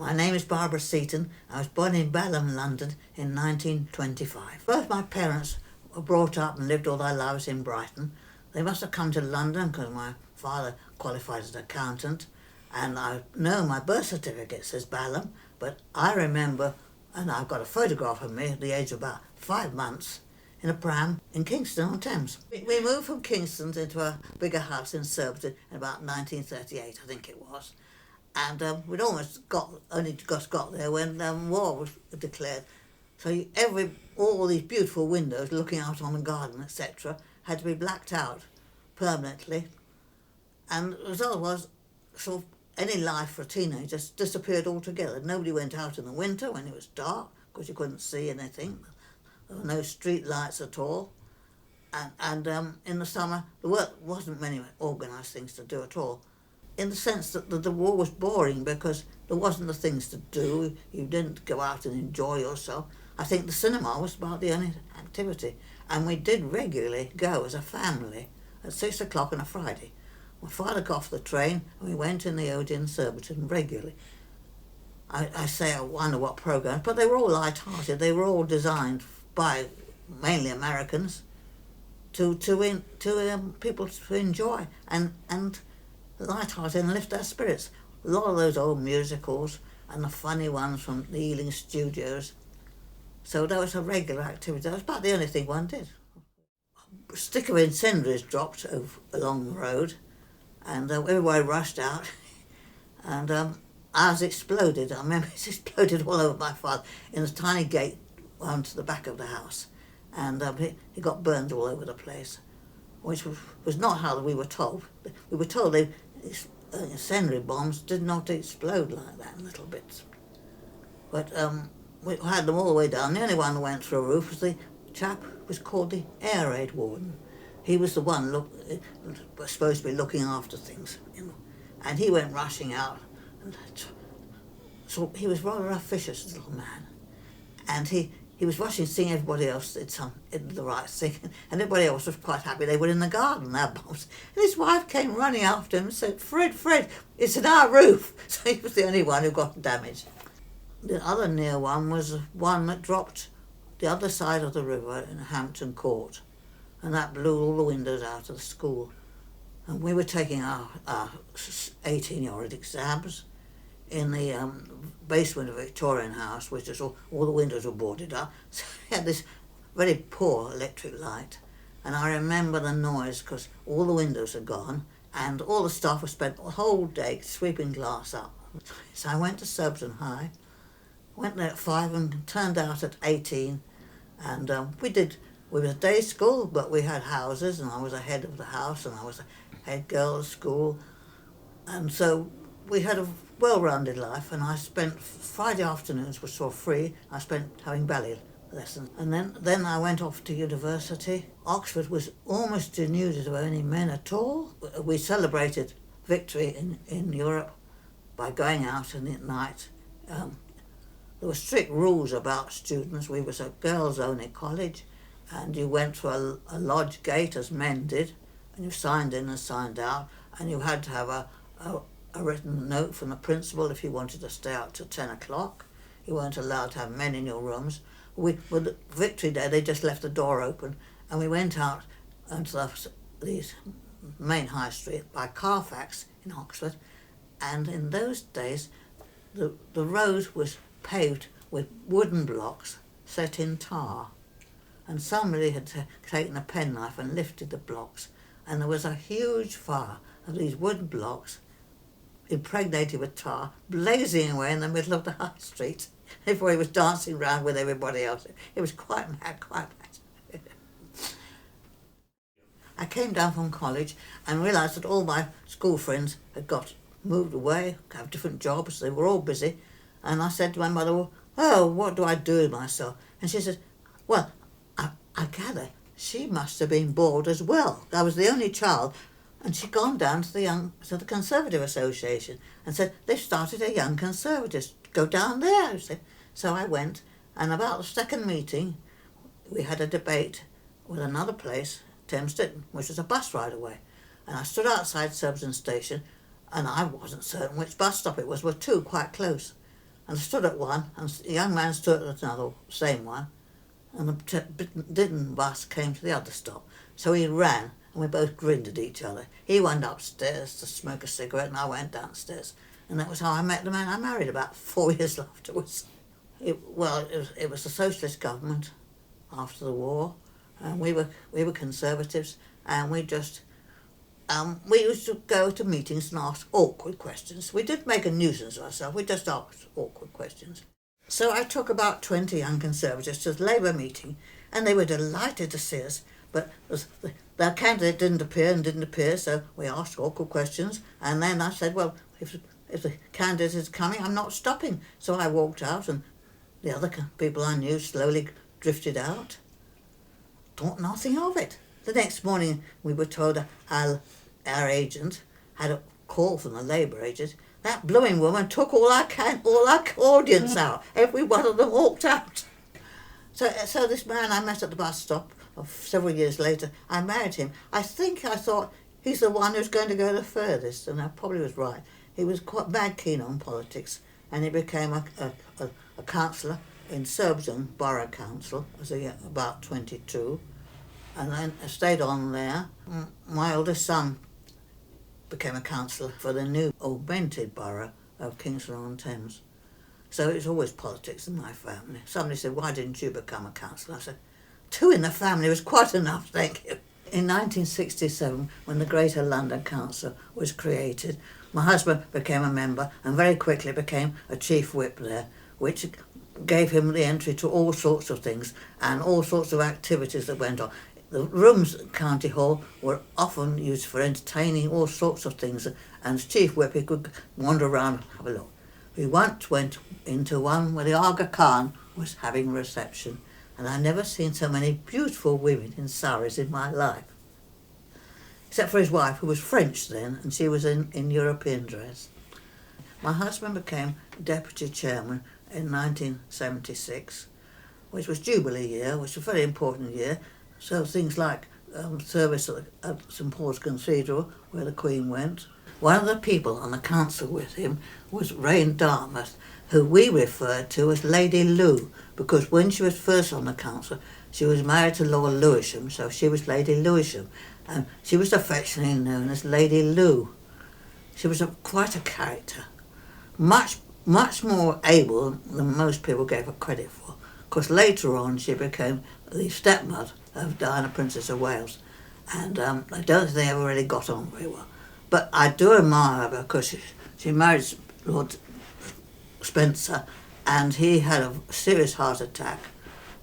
My name is Barbara Seaton. I was born in Balham, London in 1925. Both my parents were brought up and lived all their lives in Brighton. They must have come to London because my father qualified as an accountant, and I know my birth certificate says Balham, but I remember, and I've got a photograph of me at the age of about 5 months in a pram in Kingston on Thames. We moved from Kingston into a bigger house in Surbiton in about 1938, I think it was. And we'd only just got there when war was declared. So all these beautiful windows looking out on the garden, etc., had to be blacked out permanently. And the result was sort of any life for a teenager just disappeared altogether. Nobody went out in the winter when it was dark because you couldn't see anything. There were no street lights at all. And in the summer, there wasn't many organised things to do at all, in the sense that the war was boring because there wasn't the things to do. You didn't go out and enjoy yourself. I think the cinema was about the only activity, and we did regularly go as a family at 6 o'clock on a Friday. My father got off the train and we went in the Odeon Surbiton regularly. I say I wonder what programmes, but they were all light-hearted. They were all designed by mainly Americans to people to enjoy and light-hearted and lift their spirits. A lot of those old musicals and the funny ones from the Ealing Studios. So that was a regular activity. That was about the only thing one did. A stick of incendiaries dropped along the road, and everybody rushed out, and ours exploded. I remember it exploded all over my father in a tiny gate round to the back of the house, and he got burned all over the place, which was not how we were told. We were told incendiary bombs did not explode like that in little bits. But we had them all the way down. The only one that went through a roof was the chap who was called the air raid warden. He was the one was supposed to be looking after things, and he went rushing out. And so he was rather a vicious little man, and he was rushing, seeing everybody else did the right thing, and everybody else was quite happy. They were in the garden, their bombs. And his wife came running after him and said, Fred, it's in our roof. So he was the only one who got damaged. The other near one was one that dropped the other side of the river in Hampton Court, and that blew all the windows out of the school. And we were taking our 18-year-old exams in the basement of a Victorian house, which is all the windows were boarded up. So we had this very poor electric light. And I remember the noise because all the windows had gone and all the staff was spent the whole day sweeping glass up. So I went to Surbiton High, went there at 5 and turned out at 18. And we were a day school, but we had houses, and I was a head of the house and I was a head girl at school. And so we had a well-rounded life, and I spent Friday afternoons, which were free, I spent having ballet lessons. And then I went off to university. Oxford was almost denuded of any men at all. We celebrated victory in Europe by going out in the night. There were strict rules about students. We was a girls-only college, and you went through a lodge gate as men did, and you signed in and signed out, and you had to have a written note from the principal if you wanted to stay out till 10 o'clock. You weren't allowed to have men in your rooms. With Victory Day, they just left the door open, and we went out onto the main high street by Carfax in Oxford, and in those days the road was paved with wooden blocks set in tar, and somebody had taken a penknife and lifted the blocks, and there was a huge fire of these wooden blocks impregnated with tar, blazing away in the middle of the high street. Everybody was dancing around with everybody else. It was quite mad. I came down from college and realised that all my school friends had moved away, have different jobs. They were all busy. And I said to my mother, well, oh, what do I do with myself? And she said, well, I gather she must have been bored as well. I was the only child. And she'd gone down to the Conservative Association and said, they've started a Young Conservatives. Go down there, she said. So I went, and about the second meeting, we had a debate with another place, Thames Ditton, which was a bus ride away. And I stood outside Surbiton Station, and I wasn't certain which bus stop it was. We're two quite close. and I stood at one, and the young man stood at another, same one, and the Ditton bus came to the other stop. So he ran, and we both grinned at each other. He went upstairs to smoke a cigarette, and I went downstairs. And that was how I met the man I married about 4 years afterwards. It was the socialist government after the war, and we were conservatives, and we used to go to meetings and ask awkward questions. We did make a nuisance of ourselves, we just asked awkward questions. So I took about 20 young conservatives to the Labour meeting, and they were delighted to see us, but their candidate didn't appear, so we asked awkward questions, and then I said, well, if the candidate is coming, I'm not stopping. So I walked out, and the other people I knew slowly drifted out. Thought nothing of it. The next morning we were told our agent had a call from the Labour agent. That blooming woman took all our audience out. Every one of them walked out. So this man I met at the bus stop several years later, I married him. I thought he's the one who's going to go the furthest, and I probably was right. He was quite bad keen on politics, and he became a councillor in Surbiton Borough Council as about 22, and then I stayed on there. My oldest son became a councillor for the new augmented borough of Kingston-on-Thames. So it's always politics in my family. Somebody said, why didn't you become a councillor? I said, 2 in the family was quite enough, thank you. In 1967, when the Greater London Council was created, my husband became a member and very quickly became a chief whip there, which gave him the entry to all sorts of things and all sorts of activities that went on. The rooms at County Hall were often used for entertaining all sorts of things, and as chief whip he could wander around and have a look. We once went into one where the Aga Khan was having a reception, and I'd never seen so many beautiful women in saris in my life. Except for his wife, who was French then, and she was in European dress. My husband became deputy chairman in 1976, which was Jubilee year, which was a very important year. So things like service at St Paul's Cathedral, where the Queen went. One of the people on the council with him was Rain Dartmouth, who we referred to as Lady Lou, because when she was first on the council, she was married to Lord Lewisham, so she was Lady Lewisham, and she was affectionately known as Lady Lou. She was quite a character, much more able than most people gave her credit for, because later on she became the stepmother of Diana, Princess of Wales, and I don't think they ever really got on very well. But I do admire her because she married Lord Spencer, and he had a serious heart attack,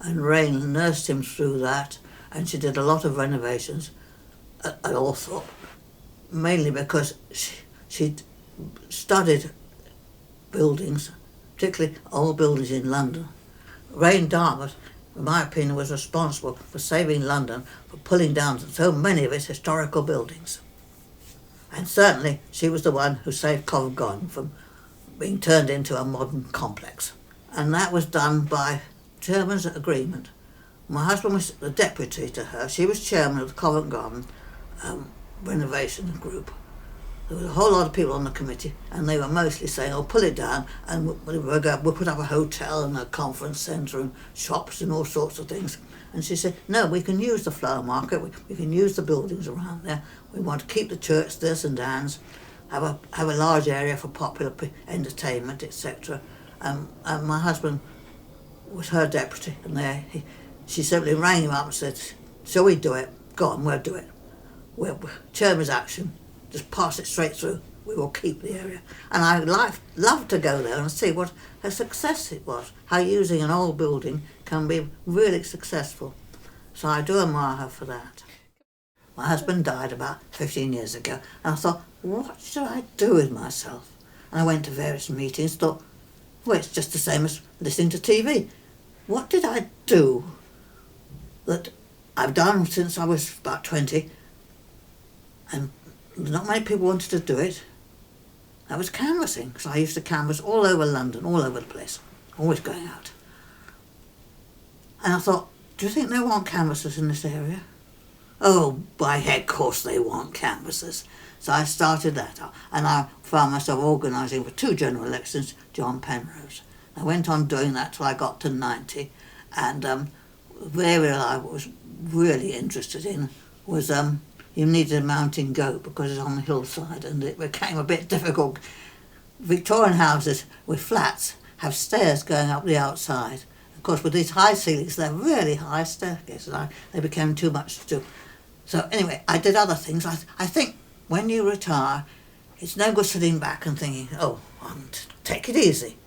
and Rain nursed him through that, and she did a lot of renovations at Althorpe, mainly because she'd studied buildings, particularly old buildings in London. Rain Dartmouth, in my opinion, was responsible for saving London, for pulling down so many of its historical buildings. And certainly she was the one who saved Covent Garden from being turned into a modern complex. And that was done by chairman's agreement. My husband was the deputy to her. She was chairman of the Covent Garden renovation group. There was a whole lot of people on the committee, and they were mostly saying, oh, pull it down, and we'll put up a hotel and a conference centre and shops and all sorts of things. And she said, no, we can use the flower market, we can use the buildings around there. We want to keep the church there, St Anne's, have a large area for popular entertainment, etc. And my husband was her deputy, and she simply rang him up and said, shall we do it? Go on, we'll do it. Chairman's action. Just pass it straight through. We will keep the area. And I love to go there and see what a success it was, how using an old building can be really successful. So I do admire her for that. My husband died about 15 years ago, and I thought, what should I do with myself? And I went to various meetings, thought, well, it's just the same as listening to TV. What did I do that I've done since I was about 20, and not many people wanted to do it? That was canvassing, because I used to canvass all over London, all over the place, always going out. And I thought, do you think they want canvassers in this area? Oh, by heck, of course they want canvassers. So I started that up, and I found myself organising for 2 general elections, John Penrose. I went on doing that till I got to 90, and the area I was really interested in was you needed a mountain goat because it's on the hillside, and it became a bit difficult. Victorian houses with flats have stairs going up the outside. Of course, with these high ceilings, they're really high staircases, and they became too much to do. So anyway, I did other things. I think when you retire, it's no good sitting back and thinking, oh, take it easy.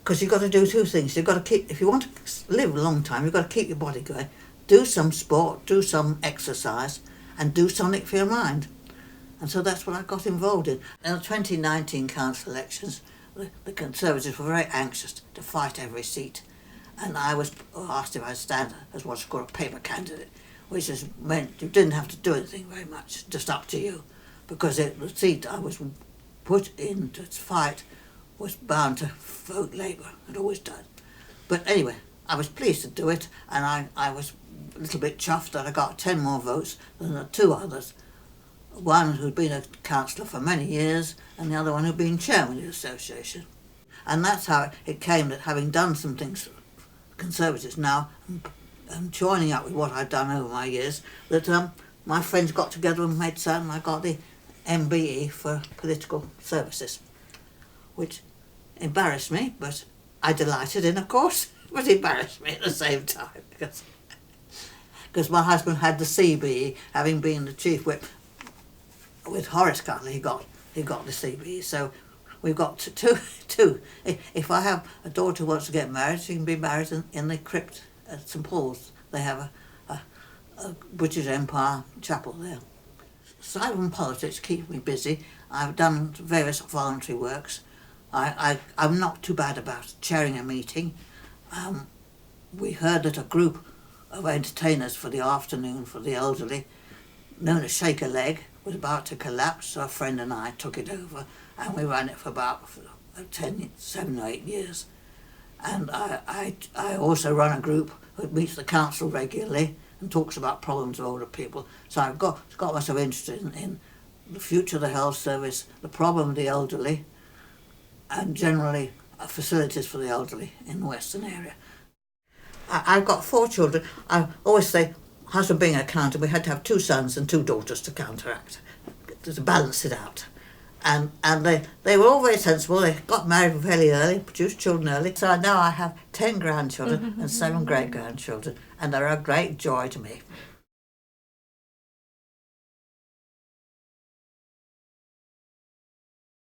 Because you've got to do two things. You've got to keep, if you want to live a long time, you've got to keep your body going. Do some sport, do some exercise, and do something for your mind. And so that's what I got involved in. In the 2019 council elections, the Conservatives were very anxious to fight every seat. And I was asked if I'd stand as what's called a paper candidate, which has meant you didn't have to do anything very much, just up to you. Because the seat I was put in to fight was bound to vote Labour, had always done. But anyway, I was pleased to do it, and I was a little bit chuffed that I got 10 more votes than the two others. One who'd been a councillor for many years, and the other one who'd been chairman of the association. And that's how it came that, having done some things for Conservatives now, and joining up with what I'd done over my years, that my friends got together and made certain I got the MBE for political services, which embarrassed me, but I delighted in, of course, but embarrassed me at the same time, because my husband had the CBE, having been the chief whip with Horace Cutler. He got the CBE, so we've got two. If I have a daughter who wants to get married, she can be married in the crypt at St Paul's. They have a British Empire chapel there. Aside from politics, keep me busy. I've done various voluntary works. I'm not too bad about chairing a meeting. We heard that a group of entertainers for the afternoon for the elderly, known as Shake a Leg, was about to collapse, so a friend and I took it over, and we ran it for about 7 or 8 years. And I also run a group that meets the council regularly and talks about problems of older people. So I've got myself interested in the future of the health service, the problem of the elderly, and generally facilities for the elderly in the Western area. I've got 4 children. I always say, husband being an accountant, we had to have 2 sons and 2 daughters to counteract, to balance it out. And they were all very sensible. They got married fairly early, produced children early. So now I have 10 grandchildren and 7 great-grandchildren, and they're a great joy to me.